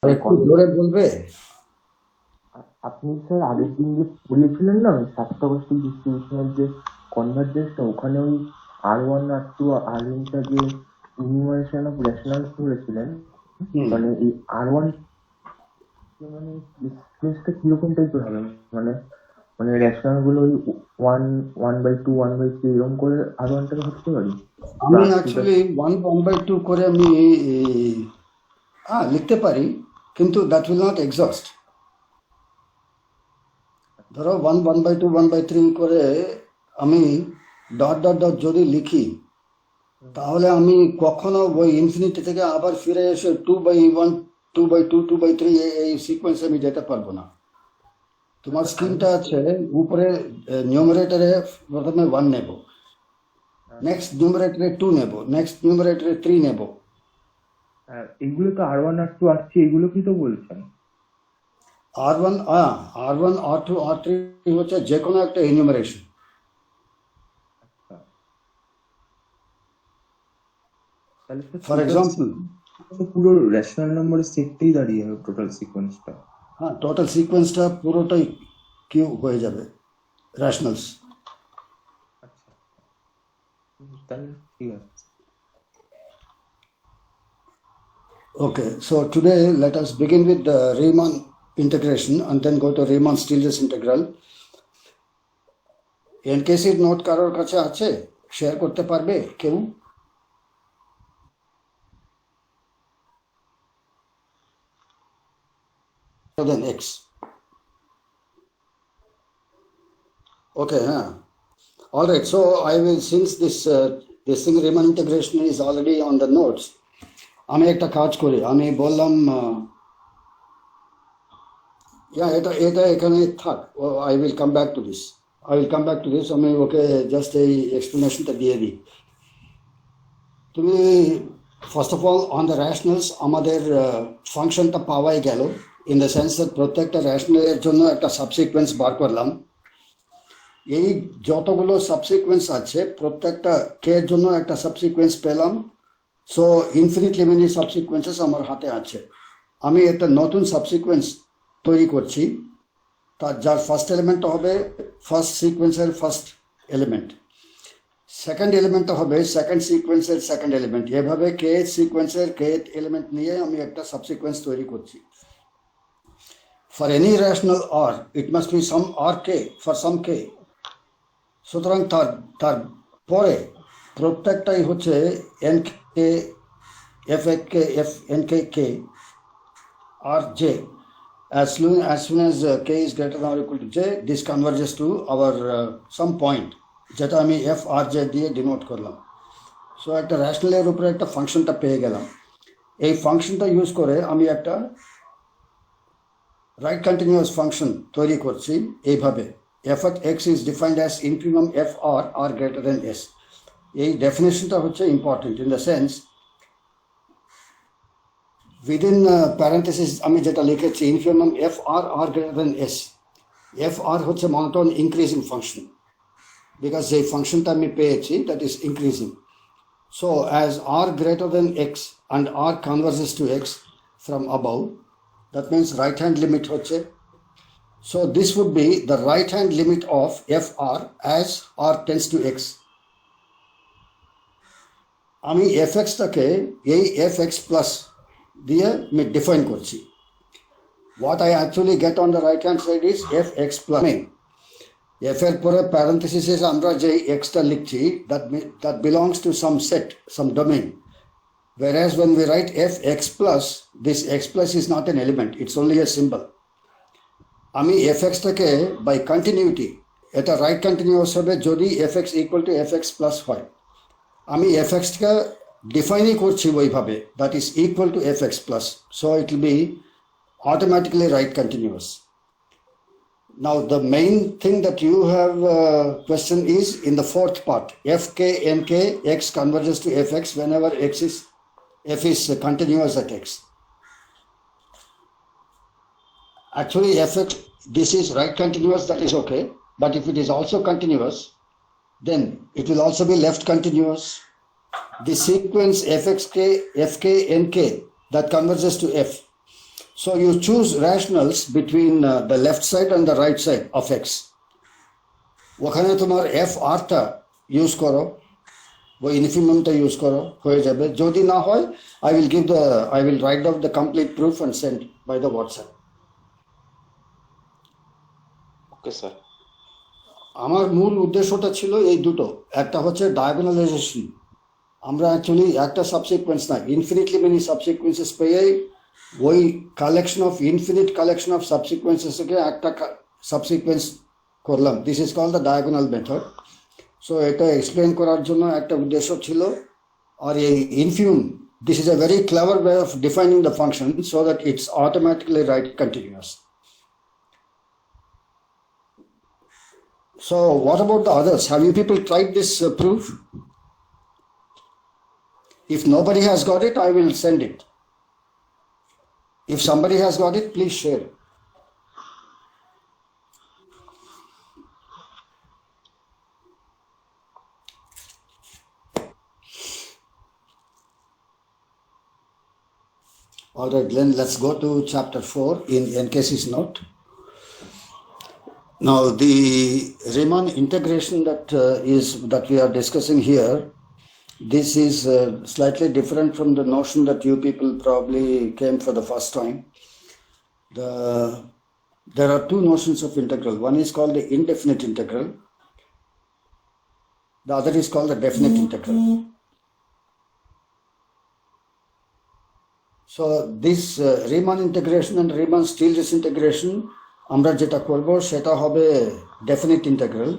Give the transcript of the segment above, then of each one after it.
একটু জোরে বলবে? আপনি স্যার আগের দিন যে পড়িয়েছিলেন না ওই স্বাস্থ্যাবস্থান ডিস্ট্রিবিউশনের যে কনভার্জেন্সটা, ওখানে ওই R1 R2 R1টা যে ইনিউমারেশন অফ রেশনাল করেছিলেন, মানে এই R1 মানে সিকোয়েন্সটা কিরকম টাইপের হবে? মানে মানে রেশনাল গুলো ওই 1/2 1/3 এরকম করে R1টাকে ভাবতে পারি? আমি প্লাস টু দ্য অ্যাকচুয়ালি 1/2 করে আমি লিখতে পারি, কিন্তু দ্যাট উইল নট এক্সস্ট। ধরো 1/2 1/3 করে আমি ডট ডট ডট যদি লিখি, তাহলে আমি কখনো ওই ইনফিনিটি থেকে আবার ফিরে এসে 2/1 2/2 2/3 এই সিকোয়েন্সে আমি যেতে পারবো না। তোমার আচ্ছা আমি স্ক্রিনটা আছে উপরে, নিউমারেটরে প্রথমে 1 নেব, নেক্সট নিউমারেটরে 2 নেব, নেক্সট নিউমারেটরে 3 নেব। এইগুলো তো R1 R2 R3 এগুলো কি তো বলছেন? R1 R1 R2 R3 হচ্ছে যে কোনো একটা ইনিউমারেশন। আচ্ছা, তাহলে তো ফর টোটাল এক্সাম্পল, পুরো রেশনাল নাম্বারের সেটটাই দাঁড়িয়ে যাবে টোটাল সিকোয়েন্সটা। হ্যাঁ, টোটাল সিকোয়েন্সটা পুরোটাই কিউ হয়ে যাবে, রেশনালস। আচ্ছা, তাহলে ঠিক আছে। Okay, so today let us begin with the Riemann integration and then go to Riemann-Stieltjes integral. এনকেসির নোট কারোর কাছে আছে? শেয়ার করতে পারবে কেউ? Then x. Okay, all right. So I will, since this thing Riemann integration is already on the notes, আমি একটা কাজ করি, আমি বললাম এটা এটা এখানে থাক, I will come back to this, আমি ওকে জাস্ট এই এক্সপ্লেনেশনটা দিয়ে দিই। তুমি first of all on the rationals আমাদের ফাংশনটা পাওয়াই গেল, ইন দ্য সেন্স দ্যাট প্রত্যেকটা র্যাশনালের জন্য একটা সাবসিকুয়েন্স বার করলাম। এই যতগুলো সাবসিকুয়েন্স আছে প্রত্যেকটা কে এর জন্য একটা সাবসিকুয়েন্স পেলাম। সো ইনফিনিটলি মেনি সাবসিকুয়েন্সেস আমার হাতে আছে। আমি একটা নতুন সাবসিকুয়েন্স তৈরি করছি, তার যার ফার্স্ট এলিমেন্টটা হবে ফার্স্ট সিকোয়েন্সের ফার্স্ট এলিমেন্ট, সেকেন্ড এলিমেন্টটা হবে সেকেন্ড সিকোয়েন্সের সেকেন্ড এলিমেন্ট। এভাবে কে সিকোয়েন্সের কে এলিমেন্ট নিয়ে আমি একটা সাবসিকুয়েন্স তৈরি করছি। For any rational r it must be some r k for some k. সুতরাং তার পরে প্রত্যেকটাই হচ্ছে n k f k f n k r j. as soon as k is greater than or equal to j, this converges to our some point, যেটা আমি F R J দিয়ে denote করলাম। So একটা র্যাশনালের উপরে একটা ফাংশনটা পেয়ে গেলাম। এই ফাংশনটা ইউজ করে আমি একটা রাইট কন্টিনিউয়াস ফাংশন তৈরি করছি এইভাবে, f of x is defined as infinimum f r r greater than s. এই ডেফিনেশনটা হচ্ছে important in the sense, within parenthesis আমি যেটা লিখেছি infinimum f r r greater than s. F r হচ্ছে মনোটোন ইনক্রিজিং ফাংশন, বিকজ যে ফাংশনটা আমি পেয়েছি that is increasing. So as r greater than x and r converges to x from above, that means right hand limit হচ্ছে। So this would be the right hand limit of fr as r tends to x. আমি fx-টাকে এই fx plus দিয়ে আমি define করছি। What I actually get on the right hand side is fx plus f এর পরে প্যারেন্থেসিসে আমরা যে x-টা লিখছি that belongs to some set, some domain. Whereas when we write fx plus, this x plus is not an element, it's only a symbol. আমি fx-টাকে by continuity, এটা right continuous হবে যদি fx equal to fx plus হয়। আমি fx-কে ডিফাইনই করছি ওইভাবে, that is equal two fx plus, so it will be automatically right continuous. Now the main thing that you have question is in the fourth part, fk nk x converges to fx whenever f is continuous at x. Actually fx, this is right continuous, that is okay, but if it is also continuous, then it will also be left continuous. The sequence fxk fk nk that converges to f. So you choose rationals between the left side and the right side of x. ওখানে তোমার F আরটা use করো, ওই ইনফিনিমামটা use করো, হয়ে যাবে। যদি না হয় I will write down the complete proof and send by the WhatsApp. Okay sir. আমার মূল উদ্দেশ্যটা ছিল এই দুটো, একটা হচ্ছে ডায়াগোনালাইজেশন। আমরা অ্যাকচুয়ালি একটা সাবসিকুয়েন্স না, ইনফিনিটলি মেনি সাবসিকুয়েন্সেস পেয়ে ওই ইনফিনিট কালেকশন অফ সাবসিকুয়েন্সেসকে একটা সাবসিকুয়েন্স করলাম। This is called the diagonal method. So এটা এক্সপ্লেন করার জন্য একটা উদ্দেশ্য ছিল। আর এই infimum, this is a very clever way of defining the function so that it's automatically right continuous. So what about the others? Have you people tried this proof? If nobody has got it, I will send it. If somebody has got it, please share. All right, Glenn, let's go to chapter 4 in NKC's note. Now, the Riemann integration that we are discussing here, this is slightly different from the notion that you people probably came for the first time. There are two notions of integral. One is called the indefinite integral. The other is called the definite integral. So this Riemann integration and Riemann-Stieltjes integration, আমরা যেটা করব সেটা হবে definite integral.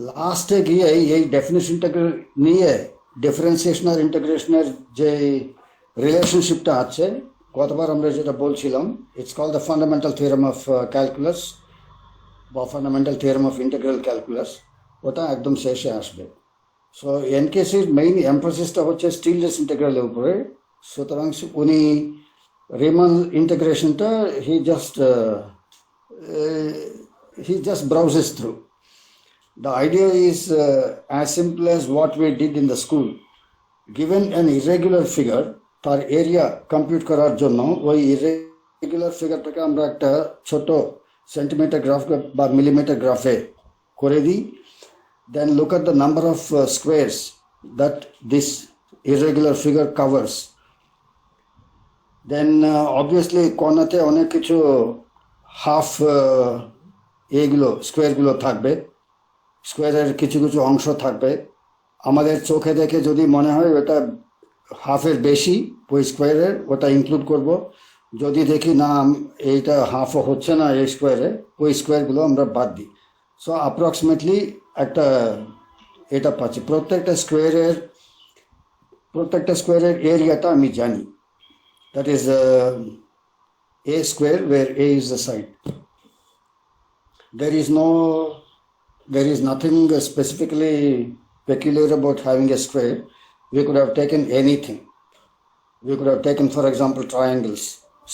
লাস্টে গিয়ে এই definite integral নিয়ে differentiation আর ইন্টিগ্রেশনের যে রিলেশনশিপটা আছে, গতবার আমরা যেটা বলছিলাম, it's called the fundamental theorem of calculus বা fundamental theorem of integral calculus, ওটা একদম শেষে আসবে। সো এনকেসির মেইন এমফোসিসটা হচ্ছে স্টিলজেস ইন্টিগ্রালের উপরে। সুতরাং উনি Riman ইন্টিগ্রেশনটা he just browses through. The idea is as simple as what we did in the school. Given an irregular figure, তার এরিয়া কম্পিউট করার জন্য ওই ইরেগুলার ফিগারটাকে আমরা একটা ছোট সেন্টিমিটার গ্রাফ বা মিলিমিটার গ্রাফে করে দিই। Then look at the number of squares that this irregular figure covers. Then obviously কর্নাতে অনেক কিছু হাফ এইগুলো স্কোয়ারগুলো থাকবে, স্কোয়ারের কিছু কিছু অংশ থাকবে। আমাদের চোখে দেখে যদি মনে হয় ওটা হাফের বেশি ওই স্কোয়ারের, ওটা ইনক্লুড করব। যদি দেখি না এইটা হাফও হচ্ছে না এই স্কোয়ারে, ওই স্কোয়ারগুলো আমরা বাদ দিই। সো অ্যাপ্রক্সিমেটলি একটা এটা পাচ্ছি। প্রত্যেকটা স্কোয়ারের এরিয়াটা আমি জানি। That is a square where a is the side. There is nothing specifically peculiar about having a square. We could have taken anything. We could have taken, for example, triangles.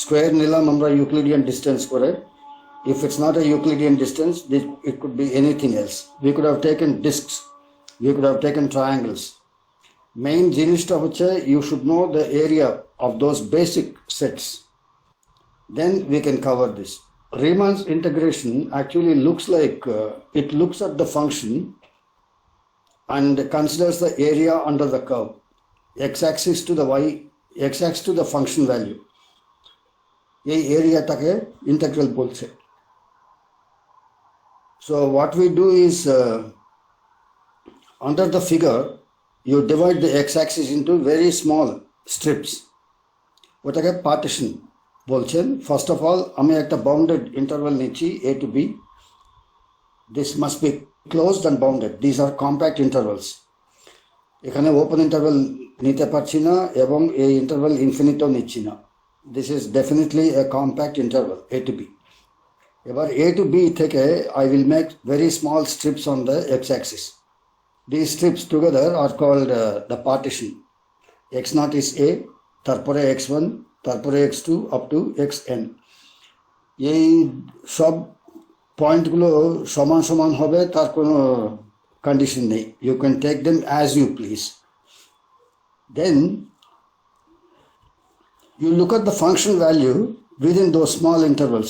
Square nilam amra Euclidean distance kore. If it's not a Euclidean distance, it could be anything else. We could have taken discs. We could have taken triangles. Main jinishta hoche, you should know the area of those basic sets. Then we can cover this. Riemann's integration actually looks like, it looks at the function and considers the area under the curve, x-axis to the x-axis to the function value. এই এরিয়াটাকে integral বলছে। So what we do is, under the figure, you divide the x-axis into very small strips. ওটাকে partition বলছেন। First of all আমি একটা bounded interval নিচ্ছি a to b. This must be closed and bounded. This are compact intervals. এখানে open interval নিতে পারছি না এবং এই ইন্টারভাল ইনফিনিটও নিচ্ছি না। This is definitely a compact interval a to b। এবার a to b থেকে I will make very small strips on the x axis. This strips together are called the partition. x0 is a, তারপরে x1, তারপরে x2 up to xn। এই সব পয়েন্টগুলো সমান সমান হবে, তার কোনো কন্ডিশন নেই। You can take them as you please. Then you look at the function value within those small intervals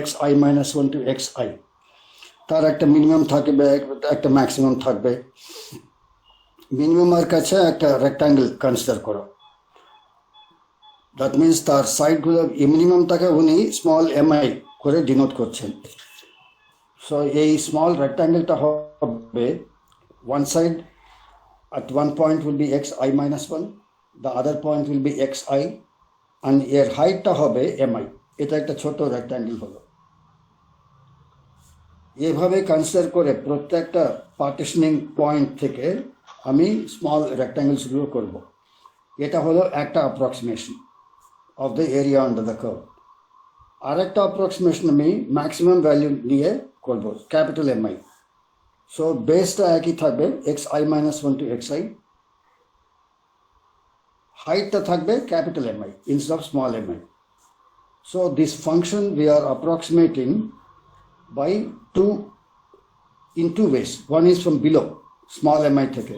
xi minus 1 to xi তার একটা মিনিমাম থাকবে একটা ম্যাক্সিমাম থাকবে মিনিমামের কাছে একটা রেক্ট্যাঙ্গেল কনসিডার করো দ্যাট মিনস তার সাইডগুলো মিনিমামটাকে উনি স্মল এমআই করে ডিনোট করছেন সো এই স্মল রেক্ট্যাঙ্গেলটা হবে one side at one point will be xi minus 1 the other point will be xi and এর হাইটটা হবে mi এটা একটা ছোট রেক্ট্যাঙ্গেল হলো এভাবে কনসিডার করে প্রত্যেকটা পার্টিশনিং পয়েন্ট থেকে আমি স্মল রেক্ট্যাঙ্গেলসগুলো করব এটা হলো একটা approximation of the area under the curve আরেকটা অ্যাপ্রক্সিমেশন আমি ম্যাক্সিমাম ভ্যালু নিয়ে করব ক্যাপিটাল এমআই সো বেসটা একই থাকবে xi minus 1 to xi হাইটটা থাকবে capital M I instead of small m i so this function we are approximating by in two ways. One is from below, small mi থেকে,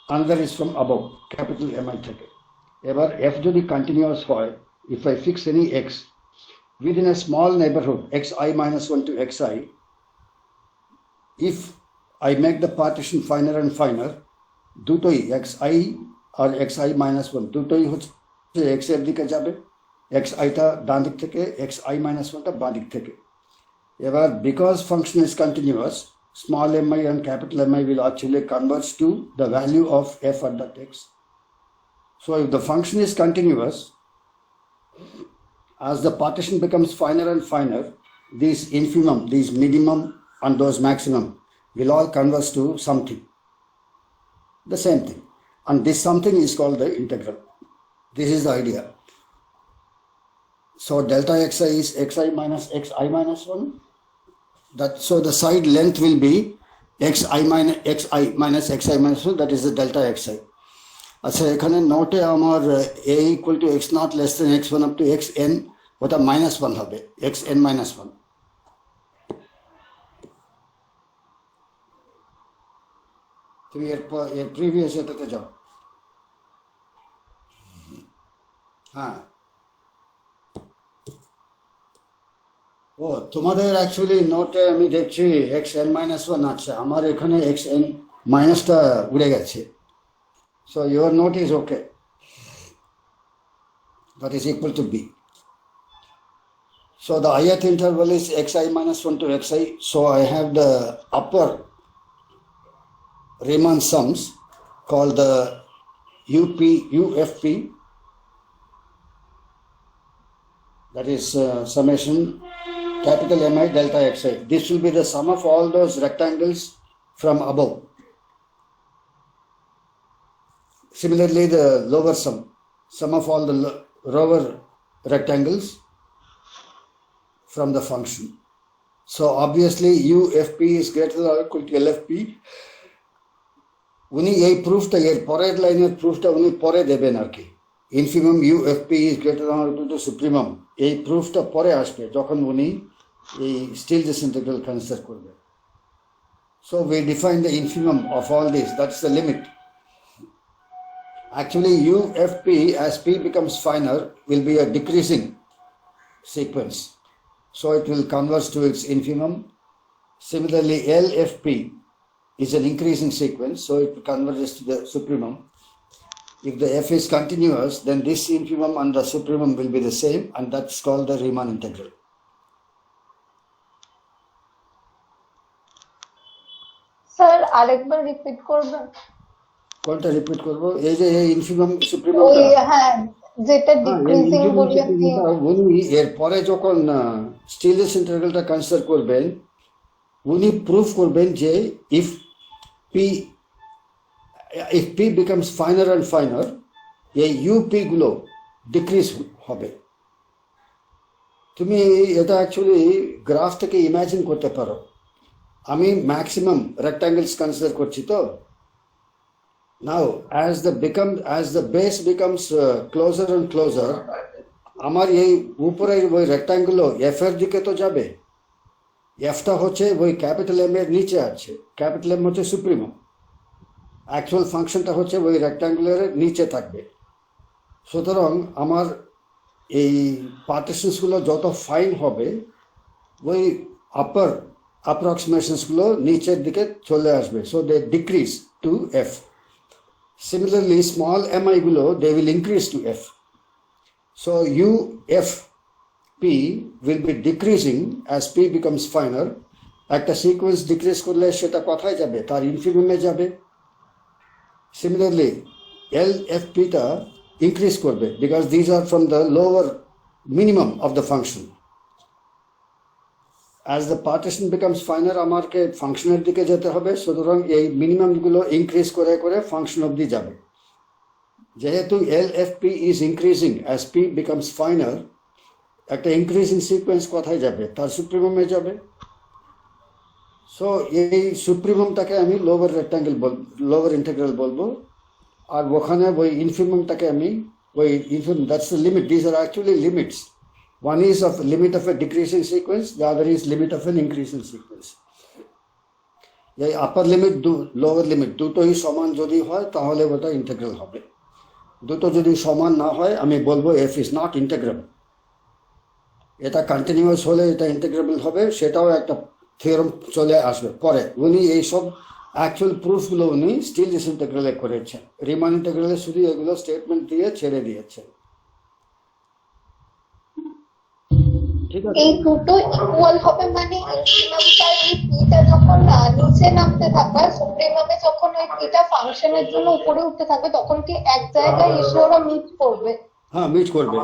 another is from above, capital Mi থেকে. এবার f যদি continuous হয়, if I fix any x within a small neighborhood xi minus 1 to xi, if I make the partition finer and finer, দুটোই xi আর xi minus 1 দুটোই হচ্ছে x এর দিকে যাবে, xi টা ডান দিক থেকে, xi minus 1 টা বাঁ দিক থেকে। এবার because function is continuous, small mi and capital Mi will actually converge to the value of f at that x. So if the function is continuous, as the partition becomes finer and finer, these infimum, these minimum and those maximum will all converge to something, the same thing. And this something is called the integral. This is the idea. So delta xi is xi minus 1. So the side length will be xi minus xi minus 1, that is the delta xi. আচ্ছা এখানে নোটে আমার a equal to x naught less than x1 up to xn ওটা -1 হবে xn minus 1 তুমি এর previous এটাতে যাও হ্যাঁ ও তোমাদের অ্যাকচুয়ালি নোটে আমি দেখছি xn minus 1 আছে আমার এখানে xn মাইনাসটা উড়ে গেছে so your note is okay that is equal to b so the ith interval is xi minus 1 to xi so I have the upper Riemann sums called the UFP that is summation capital Mi delta xi. This will be the sum of all those rectangles from above. Similarly, the lower sum of all the lower rectangles from the function. So obviously UFP is greater than or equal to LFP. উনি এই প্রুফটা এর পরের লাইনের প্রুফটা উনি পরে দেবেন আর কি infimum UFP is greater than or equal to supremum এই প্রুফটা পরে আসবে যখন উনি এই Stieltjes integral কনসিডার করবে so we define the infimum of all this, that's the limit. Actually UFP as p becomes finer will be a decreasing sequence so it will converge to its infimum. Similarly LFP is an increasing sequence so it converges to the supremum. If the f is continuous then this infimum and the supremum will be the same and that's called the Riemann integral. Sir আরেকবার repeat করবেন কোনটা repeat করব এই যে এই infimum supremum ওই হ্যাঁ যেটা ডিক্রিজিং বললেন উনি এর পরে যখন Stieltjes ইন্টিগ্রালটা কনসিডার করবেন উনি প্রুফ করবেন যে if p becomes finer and finer এই UP গুলো ডিক্রিজ হবে তুমি এটা অ্যাকচুয়ালি গ্রাফ থেকে ইমাজিন করতে পারো আমি ম্যাক্সিমাম রেক্ট্যাঙ্গেলস কনসিডার করছি তো নাও as the base becomes closer and closer আমার এই উপরের ওই রেক্ট্যাঙ্গেল f এর দিকে তো যাবে এফটা হচ্ছে ওই ক্যাপিটাল এম এর নিচে আছে ক্যাপিটাল এম হচ্ছে সুপ্রিমম অ্যাকচুয়াল ফাংশনটা হচ্ছে ওই রেক্ট্যাঙ্গুলারের নিচে থাকবে সুতরাং আমার এই পার্টিশনসগুলো যত ফাইন হবে ওই আপার অ্যাপ্রক্সিমেশনসগুলো নিচের দিকে চলে আসবে, so they decrease to f. Similarly small m i গুলো they will increase to f. So u f p will be decreasing as p becomes finer. একটা সিকোয়েন্স ডিক্রিজ করলে সেটা কোথায় যাবে? তার ইনফিনিমে যাবে। Similarly, LFP-টা increase করবে because these are from the lower minimum of the function. As the partition becomes finer, আমাকে ফাংশনের দিকে যেতে হবে, সুতরাং এই মিনিমামগুলো ইনক্রিজ করে করে ফাংশন অবধি যাবে। যেহেতু LFP is increasing as P becomes finer, একটা ইনক্রিজিং সিকোয়েন্স কোথায় যাবে? তার সুপ্রিমামে যাবে। সো এই সুপ্রিমামটাকে আমি লোয়ার রেক্টাঙ্গেল লোয়ার ইন্টিগ্রাল বলবো, আর ওখানে ওই ইনফিমামটাকে আমি ওই infimum, that's the limit. This are actually limits. One is of limit of a decreasing sequence, the other is limit of an increasing sequence. এই আপার লিমিট লোয়ার লিমিট দুটোই সমান যদি হয় তাহলে ওটা ইন্টিগ্রাল হবে। দুটো যদি সমান না হয় আমি বলবো এফ ইজ নট ইন্টিগ্রেবল। এটা কন্টিনিউয়াস হলে এটা ইন্টিগ্রেবল হবে, সেটাও একটা থিওরাম চলে আসবে পরে। উনি এইসব অ্যাকচুয়াল প্রুফগুলো উনি স্টিলস ইন্টিগ্রালে করেছেন, রিমান ইন্টিগ্রালে শুধু এগুলো স্টেটমেন্ট দিয়ে ছেড়ে দিয়েছেন। ঠিক আছে, এই দুটো ইকুয়াল হবে মানে ইনফিনিমটার এই পিটা যখন নিচে নামতে থাকবে, সুপ্রিমামে যখন ওই পিটা ফাংশনের জন্য উপরে উঠতে থাকবে, তখন কি এক জায়গায় এসে ওরা মিট করবে? হ্যাঁ মিট করবে,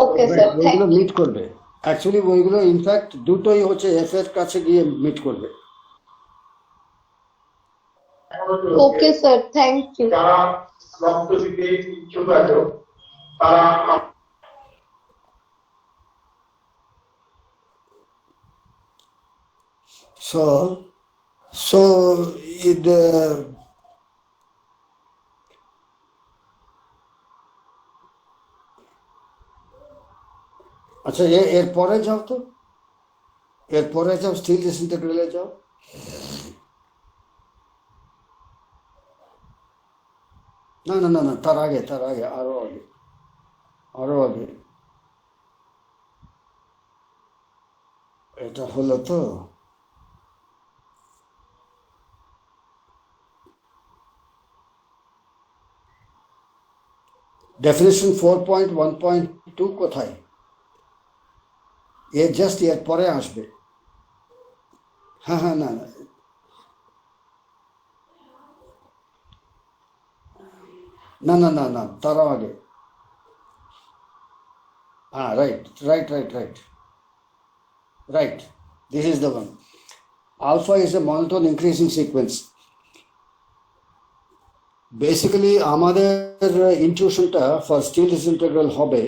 ওকে স্যার, ওইগুলো মিট করবে। অ্যাকচুয়ালি ওইগুলো ইনফ্যাক্ট দুটোই হচ্ছে এফ এর কাছে গিয়ে মিট করবে। Okay sir, thank you. যারা রক্ত দিতে ইচ্ছুক আছে তারা So it আচ্ছা এরপরে যাও, তো এরপরে যাও, স্টিলস ইন্টিগ্রালে যাও। না না না না, তার আগে আরো আগে এটা হলো তো ডেফিনেশন 4.1.2 কোথায়? এর জাস্ট এর পরে আসবে। হ্যাঁ হ্যাঁ, না না না না না, তারও আগে। হ্যাঁ, right, this is the one. Alpha is a monotone increasing sequence. Basically আমাদের ইনটিউশনটা ফর স্টিলস ইন্টিগ্রাল হবে,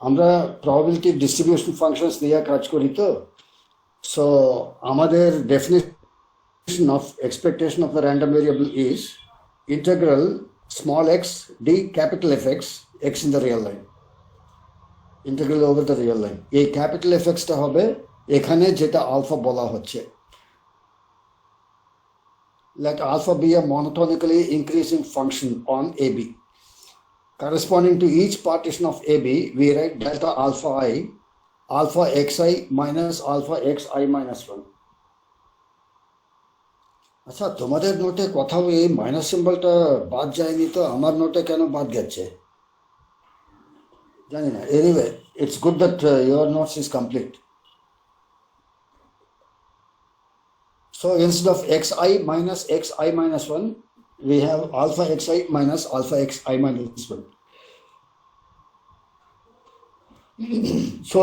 আমরা প্রবাবিলিটি ডিস্ট্রিবিউশন ফাংশনস দিয়ে কাজ করি তো। সো আমাদের definition of expectation of the random variable is integral small x D capital F x in the real line, integral over the real line. এই capital F extra হবে এখানে যেটা alpha বলা হচ্ছে। Let alpha be a monotonically increasing function on AB. Corresponding to each partition of AB, we write delta alpha I, alpha xi minus alpha xi minus 1. আচ্ছা, তোমাদের নোটে কোথাও এই মাইনাস সিম্বলটা বাদ যায়নি তো, আমার নোটে কেন বাদ গেছে জানি না। Anyway, it's good that your notes is complete. So instead of xi minus 1, we have alpha xi minus alpha xi minus 1. So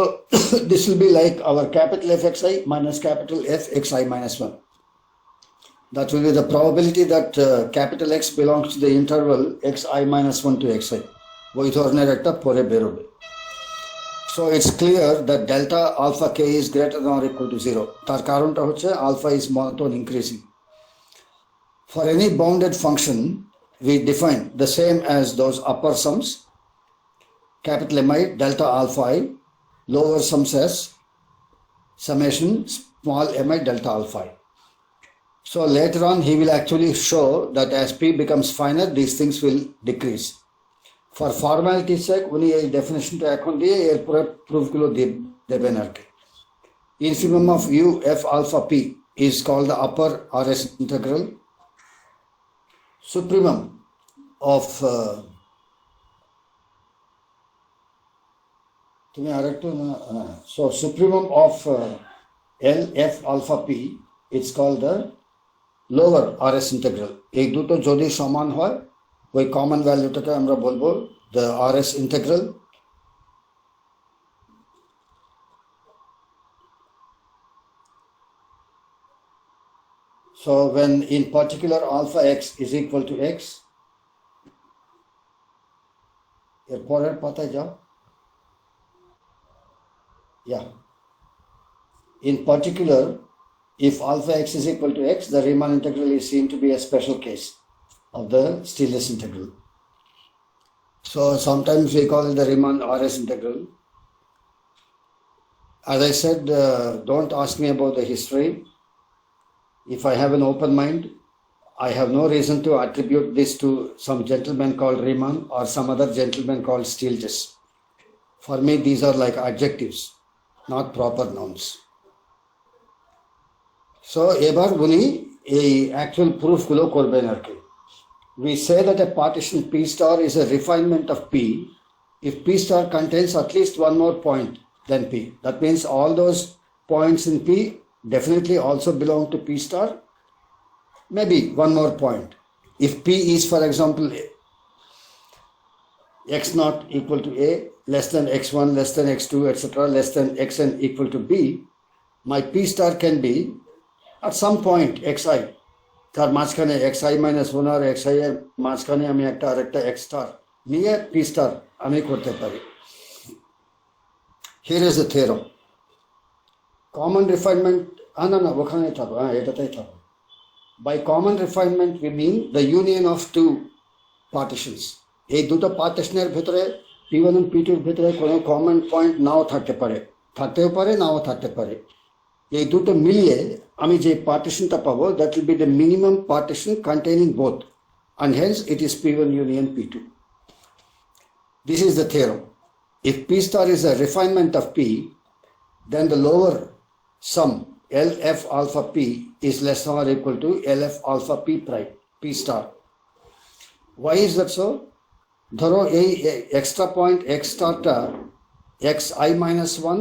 this will be like our capital Fxi minus capital Fxi minus 1. That will be the probability that capital X belongs to the interval xi minus 1 to xi. ওই ধরনের একটা পরে বেরোবে। So it's clear that delta alpha k is greater than or equal to 0. তার কারণটা হচ্ছে alpha is monotone increasing. For any bounded function, we define the same as those upper sums, capital Mi delta alpha I, lower sums as summation small mi delta alpha I. So later on he will actually show that as p becomes finer, these things will decrease. For formality sake উনি এই ডেফিনেশনটা এখন দিয়ে এরপরে প্রুফগুলো দেবেন আর কি। Infimum of u f alpha p is called the upper RS integral. Supremum of so supremum of L f alpha p it's called the lower RS integral. এই দুটো যদি সমান হয় ওই কমন ভ্যালুটাকে আমরা বলবো the RS integral. So when in particular alpha x is equal to x, এরপরের পাতায় যাও। Yeah. In particular, if alpha x is equal to x, the Riemann integral is seen to be a special case of the Stieltjes integral. So sometimes we call it the Riemann RS integral. As I said, don't ask me about the history. If I have an open mind, I have no reason to attribute this to some gentleman called Riemann or some other gentleman called Stieltjes. For me, these are like adjectives, not proper nouns. So, এবার উনি এই actual proof গুলো করবেন আর কি। We say that a partition P star is a refinement of P if P star contains at least one more point than P. That means all those points in P definitely also belong to P star. Maybe one more point. If P is, for example, x naught equal to A, less than x1, less than x2, etc., less than xn equal to B, my P star can be at some point xi. তার মাঝখানে xi minus 1 আর xi এর মাঝখানে আমি একটা আরেকটা x star নিয়ে P star আমি করতে পারি। Here is the theorem. Common refinement, না ওখানেই থাকো, এটাতেই থাকো। By common refinement we mean the union of two partitions. এই দুটো পার্টিশনের ভেতরে P1 এবং P2 এর ভেতরে কোনো কমন পয়েন্ট নাও থাকতে পারে, থাকতেও পারে নাও থাকতে পারে। এই দুটো মিলিয়ে আমি যে পার্টিশনটা পাবো that will be the minimum partition containing both and hence it is P1 union P2. This is the theorem. If P star is a refinement of P, then the lower sum LF alpha P is less than or equal to LF alpha P prime, P star. Why is that so? ধরো এই extra point x স্টারটা xi minus 1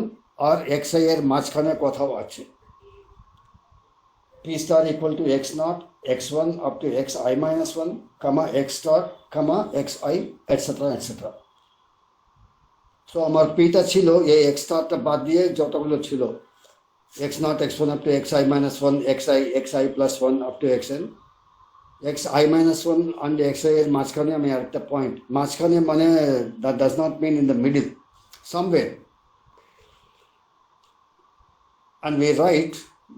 আর xi এর মাঝখানে কোথাও আছে। P star equal to x naught, x1 up to xi minus 1, comma x star, comma xi, etc. etc. So আমার Pটা ছিল এই x starটা বাদ দিয়ে যতগুলো ছিল x naught, x1 up to xi minus 1, xi plus 1 up to xn, xi minus 1 and xi এর মাঝখানে আমি আরেকটা পয়েন্ট, মাঝখানে মানে that does not mean in the middle, somewhere, and we write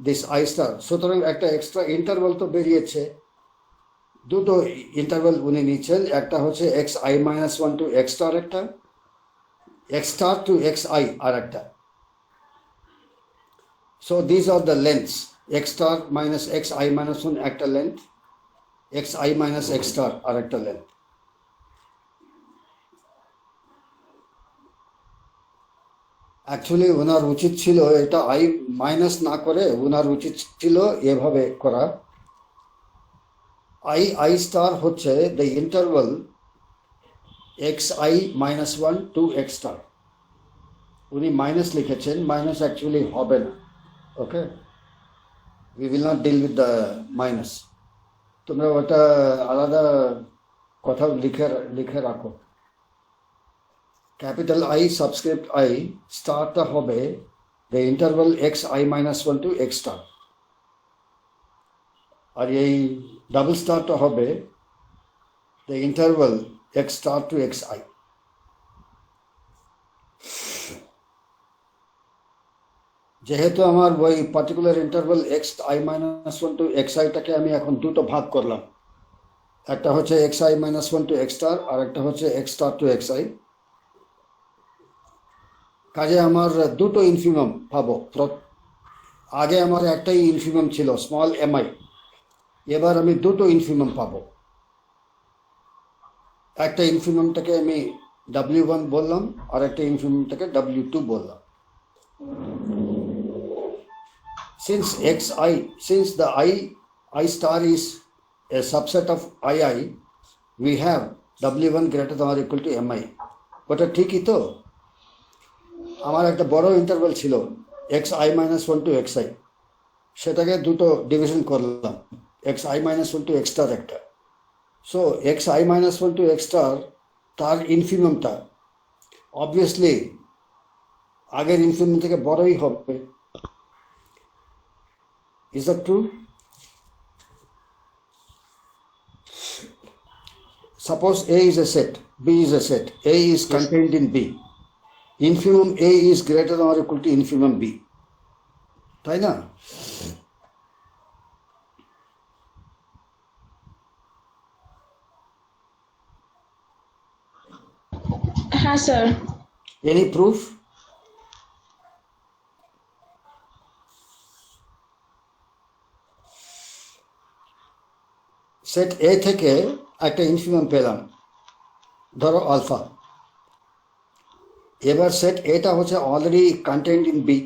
this I star. সুতরাং একটা extra interval তো বেরিয়েছে, দুটো ইন্টারভাল উনি নিচ্ছেন, একটা হচ্ছে xi minus 1 to x star একটা, x star to xi আর একটা। So these are the lengths. X star minus xi minus 1 একটা length, xi minus x star আর একটা length. Actually ওনার উচিত ছিল এটা i মাইনাস না করে ওনার উচিত ছিল এভাবে করা। I star হচ্ছে the interval xi minus 1 to x star. উনি মাইনাস লিখেছেন, মাইনাস অ্যাকচুয়ালি হবে না। Okay, we will not deal with the minus. তোমরা ওটা আলাদা কথা লিখে রাখো। ক্যাপিটাল I সাবস্ক্রিপ্ট I স্টারটা হবে the interval xi minus 1 to x star, আর এই ডাবল স্টারটা হবে the interval x star to xi. যেহেতু আমার ওই particular interval xi minus 1 to xi টাকে আমি এখন দুটো ভাগ করলাম, একটা হচ্ছে xi minus 1 to x star আর একটা হচ্ছে x star to xi, কাজে আমার দুটো ইনফিমাম পাবো। আগে আমার একটাই ইনফিমাম ছিল স্মল mi, এবার আমি দুটো ইনফিমাম পাবো। একটা ইনফিনিমামটাকে আমি W1 বললাম আর একটা ইনফিনিমামটাকে W2 বললাম। Since the I star is a subset of II, we have W1 greater than or equal to Mi. ওটা ঠিকই তো? আমার একটা বড় ইন্টারভাল ছিল xi minus 1 to xi, সেটাকে দুটো ডিভিশন করলাম, xi minus 1 to x star একটা। So xi minus 1 to x star তার ইনফিনিমামটা অবভিয়াসলি আগের ইনফিনিমাম থেকে বড়ই হবে। Is that true? Suppose A is a set, B is a set, A is contained in B. Infimum A is greater than or equal to infimum B. তাই না? হ্যাঁ sir. Any proof? Set A থেকে একটা ইনফিনিমাম পেলাম, ধরো alpha. এবার set এটা হচ্ছে অলরেডি কন্টেন্ট ইন বি।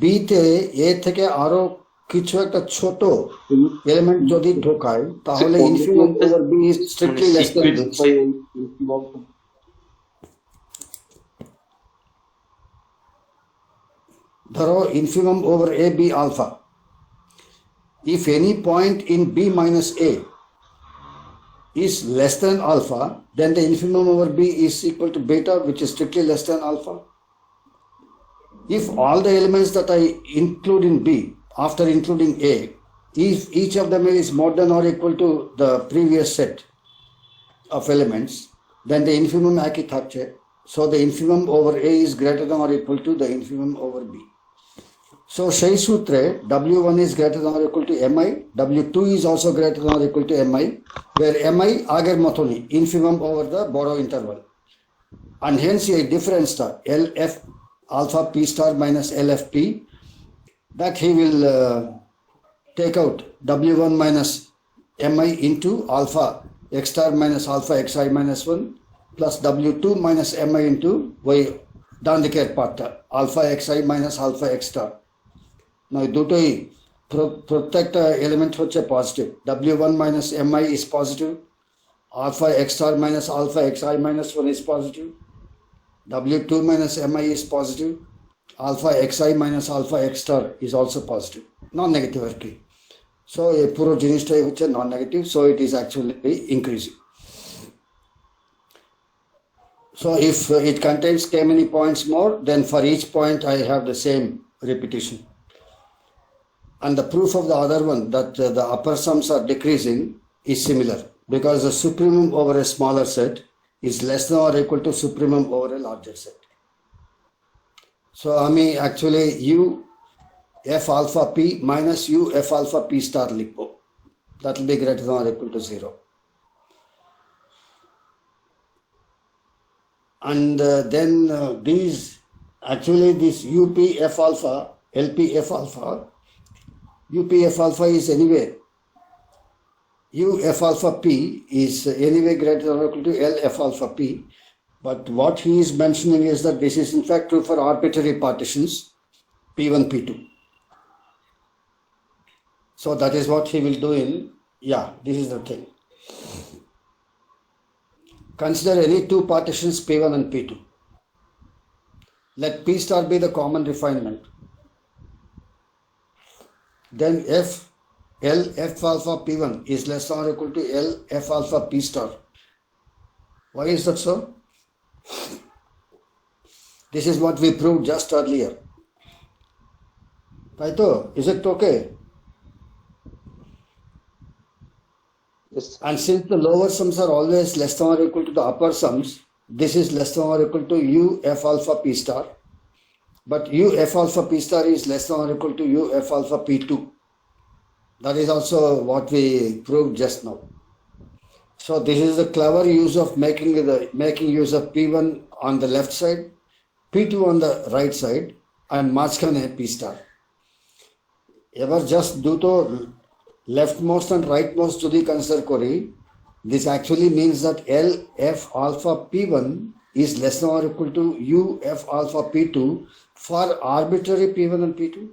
বিতে এ থেকে আরো কিছু একটা ছোট এলিমেন্ট যদি ঢোকায় তাহলে infinimum over b is strictly less than this. ধরো infinimum over a b alpha. If any point in B minus A is less than alpha, then the infimum over B is equal to beta, which is strictly less than alpha. If all the elements that I include in B, after including A, if each of them is more than or equal to the previous set of elements, then the infimum একই থাকছে. So the infimum over A is greater than or equal to the infimum over B. So সেই সূত্রে W1 is greater than or equal to Mi, W2 is also greater than or equal to Mi, where Mi আগের মতনই infimum over the বড় interval. And hence এই difference-টা LF alpha P star minus LFP, that he will take out W1 minus Mi into alpha x star minus alpha xi minus 1 plus W2 minus Mi into ওই ডান দিকের পার্টটা alpha xi minus alpha x star. না দুটোই প্রত্যেকটা element হচ্ছে positive. W1 minus Mi is positive, alpha x star minus alpha xi minus 1 is positive, W2 minus Mi is positive, alpha xi minus alpha x star is also positive, non-negative আর কি। So এই পুরো জিনিসটাই হচ্ছে non negative, so it is actually increasing. So if it contains k many points more, then for each point I have the same repetition. And the proof of the other one, that the upper sums are decreasing, is similar, because the supremum over a smaller set is less than or equal to supremum over a larger set. So I mean actually U f alpha p minus U f alpha p star lipo, that will be greater than or equal to 0. And then these actually this UP f alpha, LP f alpha, UP f alpha is anyway, U f alpha p is anyway greater than or equal to L f alpha p, but what he is mentioning is that this is in fact true for arbitrary partitions P1, P2. So that is what he will do in, yeah, this is the thing. Consider any two partitions P1 and P2. Let P star be the common refinement. Then L f alpha P1 is less than or equal to L f alpha P star. Why is that so? This is what we proved just earlier. Right? Is it okay? Yes. And since the lower sums are always less than or equal to the upper sums, this is less than or equal to U f alpha P star. But U f alpha P star is less than or equal to U f alpha P2. That is also what we proved just now. So this is the clever use of making use of P1 on the left side, P2 on the right side, and মাঝখানে P star. এবার just দুটো leftmost and rightmost যদি consider করি, This actually means that L F alpha P1 is less than or equal to U F alpha P2 for arbitrary P1 and P2.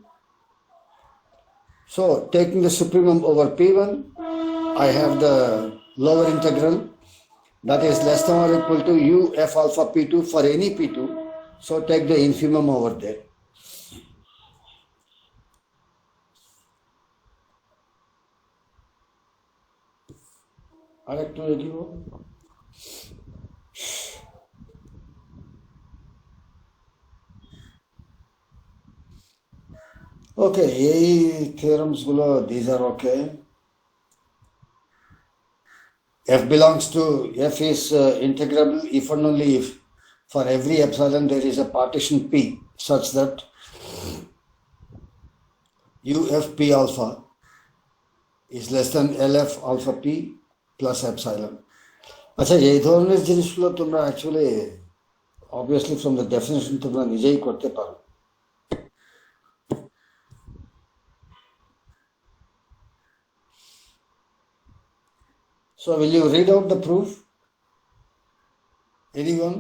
So taking the supremum over P1, I have the lower integral that is less than or equal to U F alpha P2 for any P2. So take the infimum over there. আরেকটু লিখিব ওকে এই theorems গুলো this are okay f belongs to f is integrable if and only if for every epsilon there is a partition p such that UFP alpha is less than LF alpha p plus epsilon. আচ্ছা এই ধরনের জিনিসগুলো তোমরা actually obviously from the definition তোমরা নিজেই করতে পারো। So will you read out the proof? Anyone?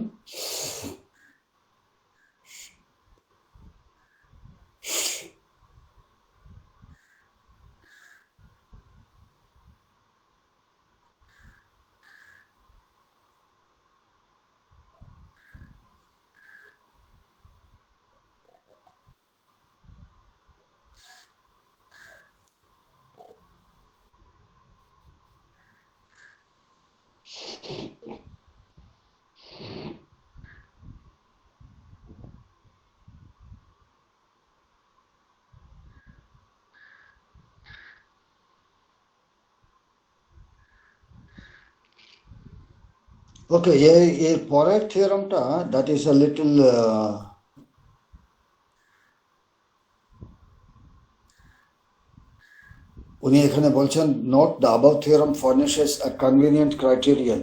Okay, এর পরের থিওরামটা that is a little উনি এখানে বলছেন note the above theorem furnishes a convenient criterion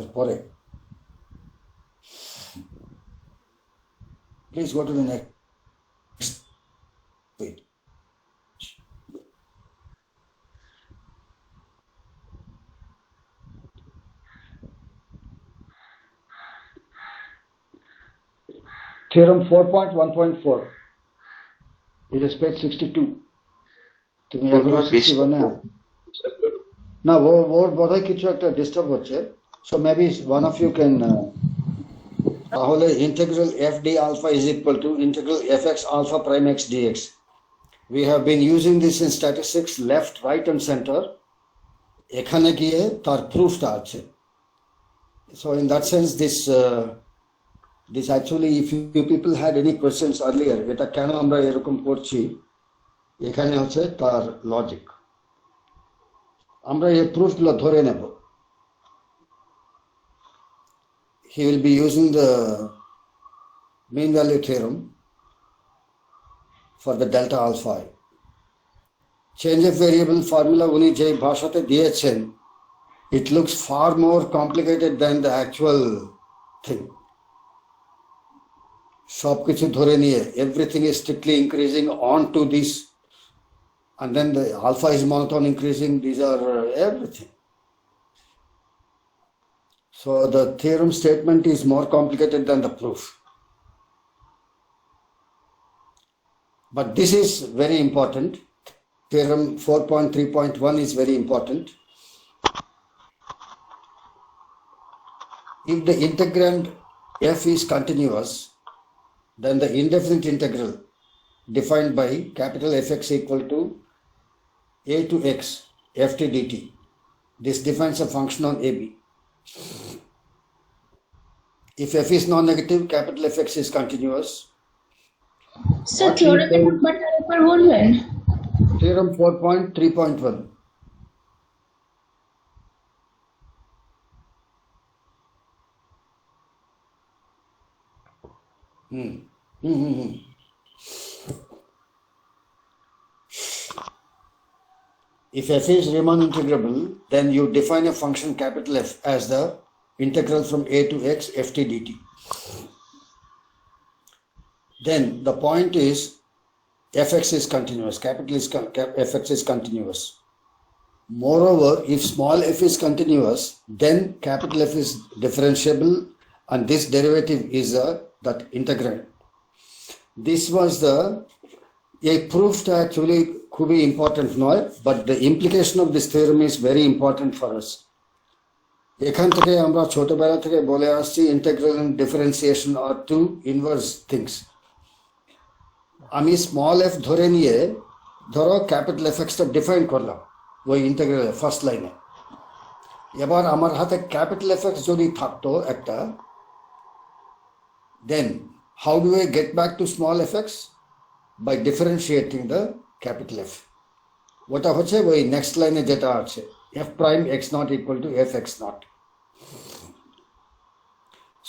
এর পরে please go to the next page. Theorem 4.1.4. It is page 62. তুমি এখনো 61 এ না ওর বোধহয় কিছু একটা ডিস্টার্ব হচ্ছে so maybe one of you can তাহলে integral f d alpha is equal to integral fx alpha prime x dx. We have been using this in statistics left, right and center. এখানে গিয়ে তার প্রুফটা আছে. So in that sense this actually if you people had any questions earlier এটা কেন আমরা এরকম করছি এখানে হচ্ছে তার লজিক আমরা এই প্রুফগুলো ধরে নেব he will be using the mean value theorem for the delta alpha change of variable formula উনি যে ভাষাতে দিয়েছেন it looks far more complicated than the actual thing সবকিছু ধরে নিয়ে everything is strictly increasing on to this and then the alpha is monotone increasing these are everything so the theorem statement is more complicated than the proof but this is very important theorem 4.3.1 is very important if the integrand f is continuous then the indefinite integral defined by capital Fx equal to a to x ft dt. This defines a function on AB. If f is non-negative, capital Fx is continuous. Sir, theorem number একবার বলবেন? Theorem 4.3.1. If f is Riemann integrable, then you define a function capital F as the integral from a to x ft dt. Then the point is fx is continuous, fx is continuous. Moreover, if small f is continuous, then capital F is differentiable, and this derivative is that integrand. This was a proof টা actually খুবই important নয়, but the implication of this theorem is very important for us. এখান থেকে আমরা ছোটবেলা থেকে বলে আসছি integral and differentiation are two inverse things. আমি স্মল এফ ধরে নিয়ে ধরো ক্যাপিটাল এফ এক্সটা ডিফাইন করলাম ওই ইন্টিগ্রাল ফার্স্ট লাইনে। এবার আমার হাতে ক্যাপিটাল এফ এক্স যদি থাকতো একটা, then how do I get back to small F X? By differentiating the capital F. ওটা হচ্ছে ওই নেক্সট লাইনে যেটা আছে, F prime X nought equal to F x nought.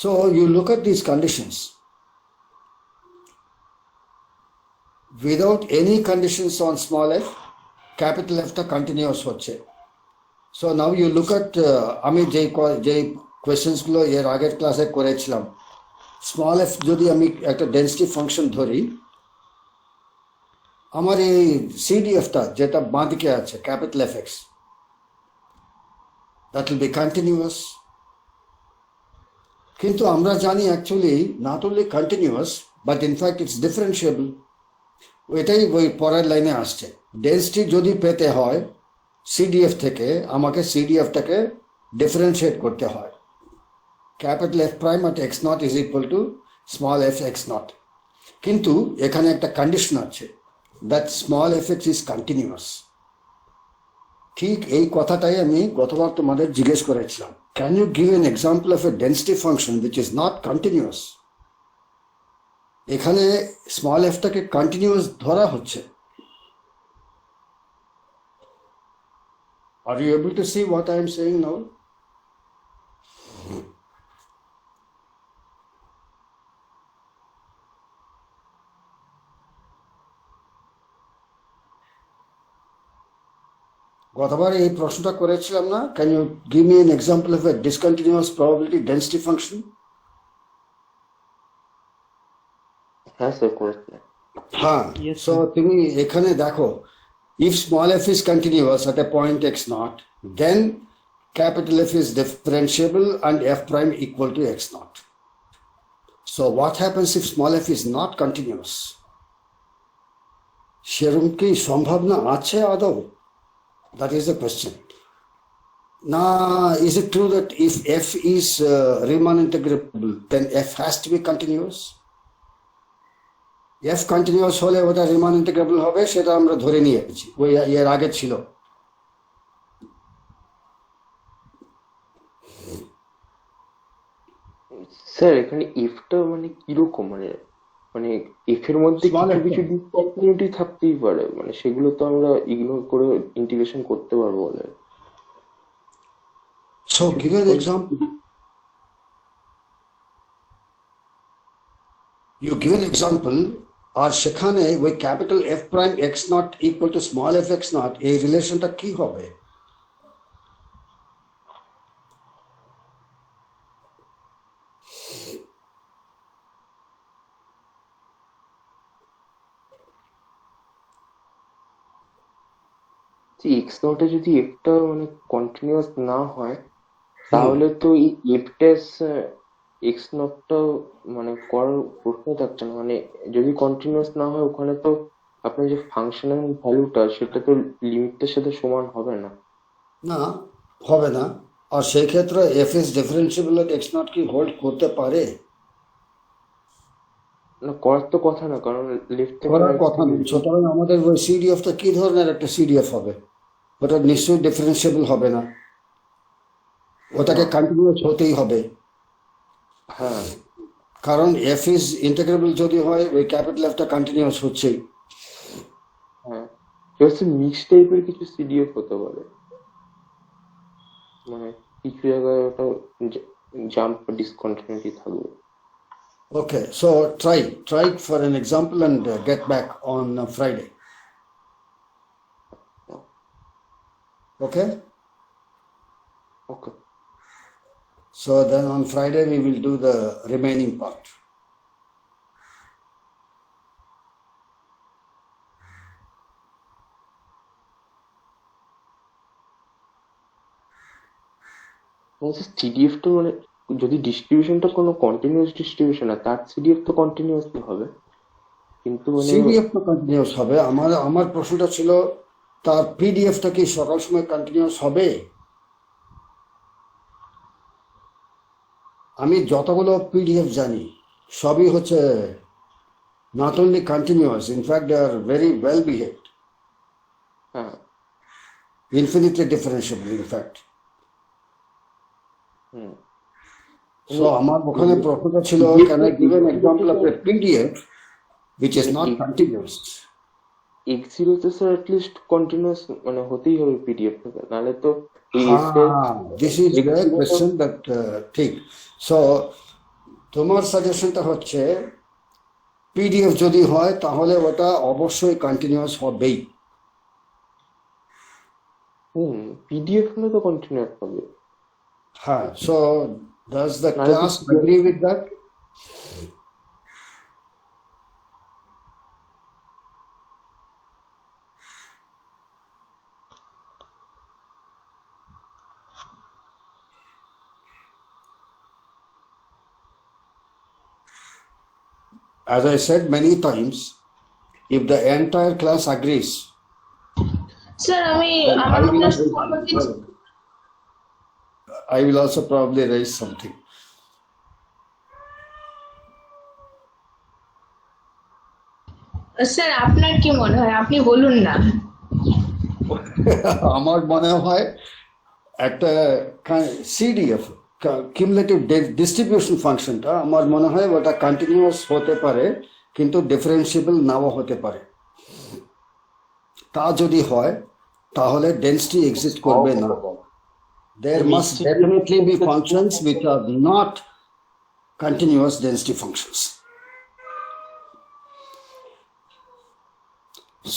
So you look at these conditions. Without any conditions on small f, capital F টা continuous হচ্ছে। So now you look at আমি যে questions গুলো এর আগের ক্লাসে করেছিলাম, স্মল এফ যদি আমি একটা ডেন্সিটি ফাংশন ধরি, আমার এই সিডিএফ টা যেটা বাঁদিকে আছে capital F x, that will be continuous. কিন্তু আমরা জানি actually not only continuous but in fact it's differentiable. ওইটাই ওই পরের লাইনে আসছে। ডেন্সিটি যদি পেতে হয় সিডিএফ থেকে, আমাকে সিডিএফটাকে ডিফারেন্সিয়েট করতে হয়। Capital F prime at x naught is equal to small F x naught. কিন্তু এখানে একটা কন্ডিশন আছে, that small F x is continuous. ঠিক এই কথাটাই আমি গতবার তোমাদের জিজ্ঞেস করেছিলাম, can you give an example of a density function which is not continuous? এখানে স্মল এফটাকে কন্টিনিউয়াস ধরা হচ্ছে। Are you able to see what I am saying now? গতবার এই প্রশ্নটা করেছিলাম না, can you give me an example of a discontinuous probability density function? হ্যাঁ স্যার করেছিলেন। হ্যাঁ, সো তুমি এখানে দেখো, if small f is continuous at a point x naught, then capital F is differentiable and f prime equal to x naught. So what happens if small f is not continuous? সেরকম কি সম্ভাবনা আছে আদৌ? That is the question. Now, is it true that if f is Riemann integrable, then f has to be continuous? f continuous হলে ওটা Riman integrable হবে, সেটা আমরা ধরে নিয়েছি, ওই এর আগে ছিল। স্যার এখানে এফটা মানে কিরকম, মানে মানে এফ এর মধ্যে Small কিছু f কিছু ডিসকন্টিনিউটি থাকতেই পারে, মানে সেগুলো তো আমরা ইগনোর করে ইন্টিগ্রেশন করতে পারবো বলে। So give an example. You give an example, আর সেখানে ওই capital F prime X nought equal to small F x not, এই রিলেশনটা কি হবে? এক্স নটে যদি এফটা মানে কন্টিনিউয়াস না হয়, তাহলে তো এই এফ ড্যাশ এক্স নটটা মানে করার প্রশ্ন থাকছে না। মানে যদি কন্টিনিউয়াস না হয়, ওখানে তো আপনার যে ফাংশনের ভ্যালুটা সেটা তো লিমিটটার সাথে সমান হবে না। না, হবে না। আর সেই ক্ষেত্রে F is differentiable at x not কি হোল্ড করতে পারে? না, করার তো কথা না, কারণ লেফট থেকে করার রাইট কথা নেই। সুতরাং আমাদের ওই সিডিএফটা কি ধরনের একটা সিডিএফ হবে? ওটা নিশ্চয়ই ডিফারেন্সিয়েবল হবে না, ওটাকে কন্টিনিউয়াস হতেই হবে। হ্যাঁ কারণ এফ ইজ ইন্টিগ্রেবল যদি হয়, ওই ক্যাপিটাল এফটা কন্টিনিউয়াস হচ্ছেই। হ্যাঁ, হচ্ছে মিক্স টাইপের কিছু সিডিএফ হতে পারে, মানে কিছু জায়গায় ওটা জাম্প ডিসকন্টিনিউটি থাকবে। Okay, so try for an example and get back on Friday. Okay? Okay So then on Friday we will do the remaining part. CDF তো মানে যদি ডিস্ট্রিবিউশনটা কোনো কন্টিনিউয়াস ডিস্ট্রিবিউশন হয় তার সিডিএফ তো কন্টিনিউয়াসলি হবে, কিন্তু মানে সিডিএফ তো কন্টিনিউস হবে। আমার প্রশ্নটা ছিল তার পিডিএফটা কি সকাল সময় কন্টিনিউস হবে? আমি যতগুলো পিডিএফ জানি সবই হচ্ছে not only continuous, in fact they are very well behaved, হ্যাঁ infinitely differentiable in fact. Hmm So আমার ওখানে প্রশ্নটা ছিল, can I give an example of a PDF which is not continuous? X0 তে স্যার অ্যাটলিস্ট কন্টিনিউয়াস মানে হতেই হবে PDF থেকে, নাহলে তো এই F এর This is the question that ঠিক। So তোমার সাজেশনটা হচ্ছে পিডিএফ যদি হয় তাহলে ওটা অবশ্যই কন্টিনিউয়াস হবেই। পিডিএফ হলে তো কন্টিনিউয়াস হবে। হ্যাঁ, so does the class agree with that? As I said many times, if the entire class agrees, sir আমি then আমার I will মনে raise- হয় I will also probably raise something. Sir আপনার কি মনে হয়, আপনি বলুন না। আমার মনে হয় একটা সিডিএফ কিউমুলেটিভ ডিস্ট্রিবিউশন ফাংশনটা আমার মনে হয় ওটা কন্টিনিউয়াস হতে পারে, কিন্তু ডিফারেন্সিয়েবল নাও হতে পারে। তা যদি হয় তাহলে ডেন্সিটি এক্সিস্ট করবে না। There must definitely be functions which are not continuous density functions.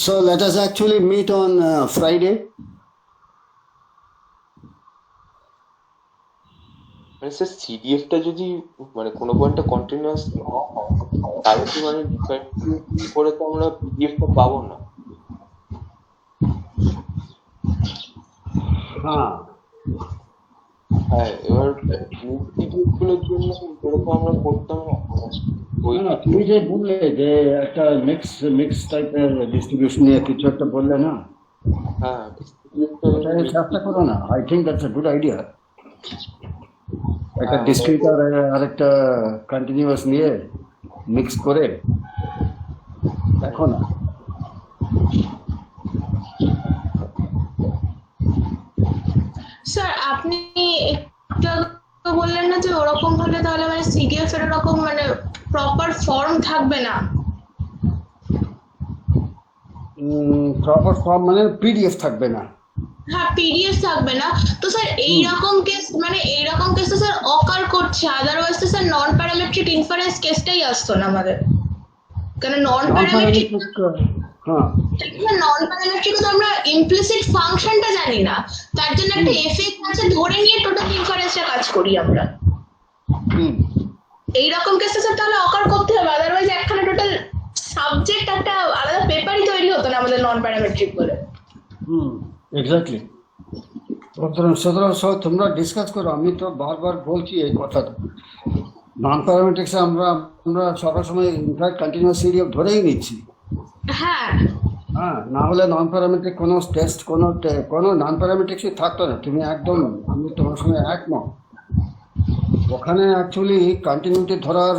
So let us actually meet on Friday. মানে স্যার সিডিএফটা যদি মানে কোনো পয়েন্টে কন্টিনিউয়াস না হয় তাহলে কি মানে ডিফারেন্সিয়েট করে তো আমরা পিডিএফটা পাবো না। হ্যাঁ, এবার পিডিএফ গুলোর জন্য যেরকম আমরা করতাম ওই না, তুমি যে বললে যে একটা মিক্স টাইপের ডিস্ট্রিবিউশন নিয়ে কিছু একটা বললে না, হ্যাঁ ওটা চেষ্টা করো না। I think that's a good idea. একটা ডিসক্রিট আর আরেকটা কন্টিনিউয়াস নিয়ে মিক্স করে দেখো না। স্যার আপনি একটু আগে বললেন না যে ওরকম হলে তাহলে মানে সিডিএফ এর এরকম মানে প্রপার ফর্ম থাকবে না। প্রপার ফর্ম মানে পিডিএফ থাকবে না। হ্যাঁ পিডিএফ থাকবে না, তো স্যার এইরকম কেস মানে এইরকম কেস তো স্যার অকার করছে, আদারওয়াইজ তো স্যার নন প্যারামেট্রিক ইনফারেন্স কেসটাই আসতো না আমাদের, কারণ নন প্যারামেট্রিক হ্যাঁ, নন প্যারামেট্রিক তো আমরা ইমপ্লিসিট ফাংশনটা জানি না, তার জন্য একটা এফএক্স আছে ধরে নিয়ে টোটাল ইনফারেন্সটা কাজ করি আমরা। এইরকম কেসে স্যার তাহলে অকার করতে হবে, আদারওয়াইজ একখানে টোটাল সাবজেক্ট একটা আলাদা পেপারই তৈরি হতো না আমাদের নন প্যারামেট্রিক বলে। এক্স্যাক্টলি। সুতরাং তোমরা ডিসকাস করো। আমি তো বারবার বলছি এই কথাটা, নন প্যারামেট্রিক্সে আমরা সবার সময় ইনফ্যাক্ট কন্টিনিউয়াস সিডিএফ ধরেই নিচ্ছি। হ্যাঁ হ্যাঁ, না হলে নন প্যারামেট্রিক কোনো টেস্ট কোনো নন প্যারামেট্রিক্সই থাকতো না। তুমি একদম, আমি তোমার সঙ্গে একমত। ওখানে অ্যাকচুয়ালি কন্টিনিউটি ধরার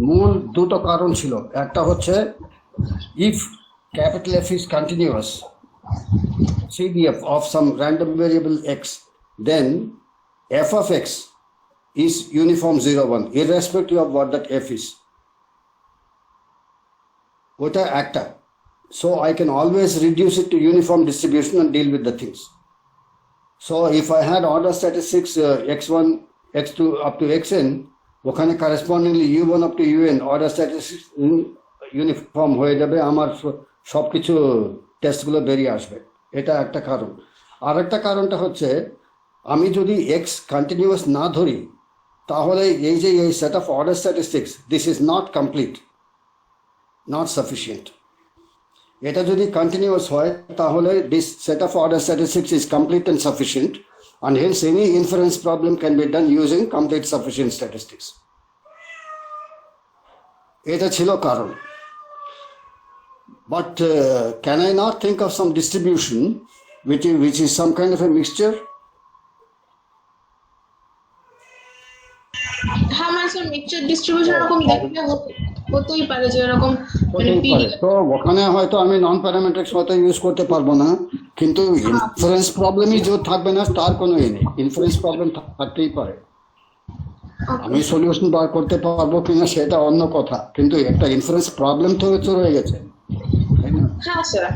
মূল দুটো কারণ ছিল। একটা হচ্ছে if capital F is continuous CDF of some random variable x, then f of x is uniform 0, 1 irrespective of what that f is. ওটা একটা। So I can always reduce it to uniform distribution and deal with the things. So if I had order statistics x1 x2 up to xn, ওখানে correspondingly u1 up to un order statistics uniform হয়ে যাবে, আমার সবকিছু টেস্টগুলো বেরিয়ে আসবে। এটা একটা কারণ। আর একটা কারণটা হচ্ছে আমি যদি এক্স কন্টিনিউয়াস না ধরি তাহলে এই যে এই set of order statistics, this is not complete, not sufficient. এটা যদি কন্টিনিউয়াস হয় তাহলে this set of order statistics is complete and sufficient, and hence any inference problem can be done using complete sufficient statistics. এটা ছিল কারণ। But can I not think of some distribution which is some kind of a mixture? হ্যাঁ মানে sir mixture distribution এরকম দেখলে হতেই পারে যে এরকম মানে তো ওখানে হয়তো আমি নন প্যারামেট্রিক্স হয়তো ইউজ করতে পারবো না, কিন্তু ইনফারেন্স প্রবলেমই যে থাকবে না তার কোনো নেই। ইনফারেন্স প্রবলেম থাকতেই পারে, আমি সলিউশন বার করতে পারবো কিনা সেটা অন্য কথা, কিন্তু একটা ইনফারেন্স প্রবলেম তো রয়ে গেছে। হ্যাঁ sir.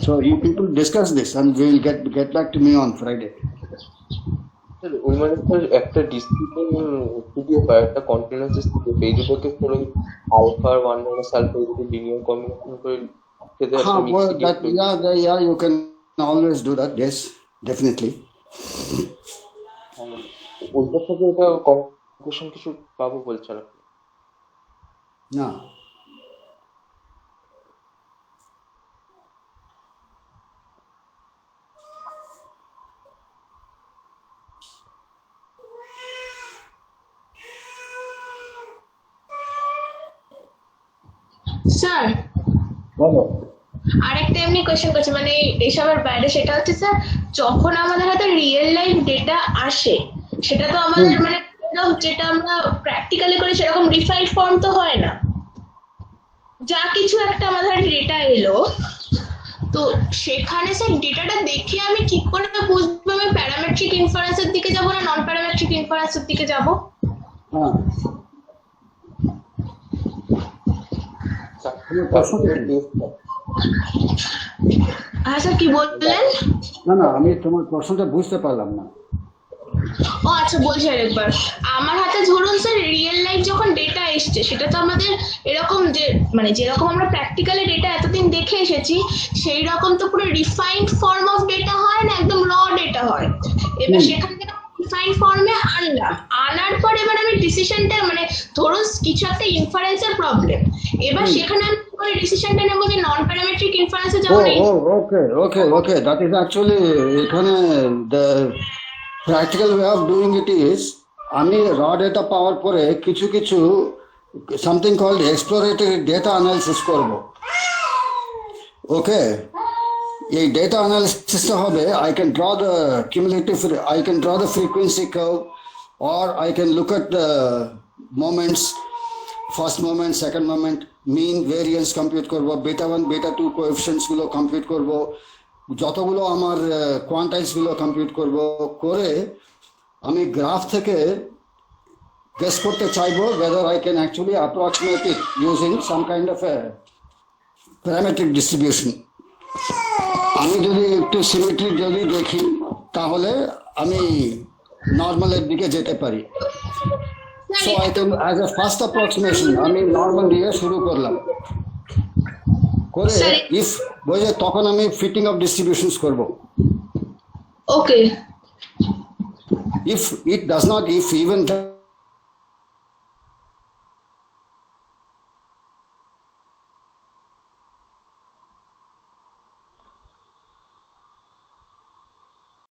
So you people discuss this and we will get back to me on Friday. Sir ওই মানে স্যার একটা ডিসপ্লিন স্টুডিও বা একটা কন্টিনিউয়াস স্টুডিও এই দুটোকে পুরো আলফা আর 1 মাইনাস আলফা এই দুটো লিনিয়ার কম্বিনেশন করে সেটা একটা mix Yeah, you can always do that. Yes, definitely. ওইটার সাথে এটা কনক্লুশন কিছু পাবো বলছেন আপনি? না, স্যার বলো। আরেকটা এমনি কোয়েশ্চেন করছি মানে এসবের বাইরে, সেটা হচ্ছে স্যার যখন আমাদের হাতে রিয়েল লাইফ ডেটা আসে সেটা তো আমাদের মানে যেটা আমরা প্র্যাকটিক্যালি করি সেরকম রিফাইন্ড ফর্ম তো হয় না। যা কিছু একটা আমাদের ডেটা এলো, তো সেখানে স্যার ডেটাটা দেখে আমি কি করে বুঝবো আমি প্যারামেট্রিক ইনফারেন্সের দিকে যাব না নন প্যারামেট্রিক ইনফারেন্সের দিকে যাব? হ্যাঁ, হ্যাঁ স্যার কি বললেন? না আমি তোমার প্রশ্নটা বুঝতে পারলাম না। ও আচ্ছা বলছি আরেকবার। আমার হাতে ধরুন স্যার রিয়েল লাইফ যখন ডেটা এসছে সেটা তো আমাদের এরকম যে মানে যেরকম আমরা প্র্যাকটিক্যালি ডেটা এতদিন দেখে এসেছি সেই রকম তো পুরো রিফাইন্ড ফর্ম অফ ডেটা হয় না, একদম র ডেটা হয়। এবার সেখান থেকে রিফাইন্ড ফর্মে আনলাম, আনার পর এবার আমি ডিসিশনটা মানে ধরুন কিছু একটা ইনফারেন্সের প্রবলেম, এবার সেখানে আমি করে ডিসিশনটা নেব যে নন প্যারামেট্রিক ইনফারেন্সে যাব না। Okay, that is actually এখানে the practical way of doing it is আমি র ডেটা পাওয়ার পরে কিছু something called exploratory data analysis করব। ওকে, এই ডেটা অ্যানালিসিসটা হবে I can draw the frequency curve, or I can look at the moments, first moment, second moment, mean variance compute করব, beta 1 beta 2 coefficients গুলো compute করব, যতগুলো আমার কোয়ান্টাইজ গুলো compute করব, করে আমি গ্রাফ থেকে গেস করতে চাইবো whether I can actually approximate it using some kind of a parametric distribution. আমি যদি একটু সিমেট্রি যদি দেখি তাহলে আমি নর্মালের দিকে যেতে পারি। So I can as a first approximation আমি নর্মাল দিয়ে শুরু করলাম, করে ইফ বোঝে তখন আমি ফিটিং অফ ডিস্ট্রিবিউশনস করব। ওকে, if it does not, if even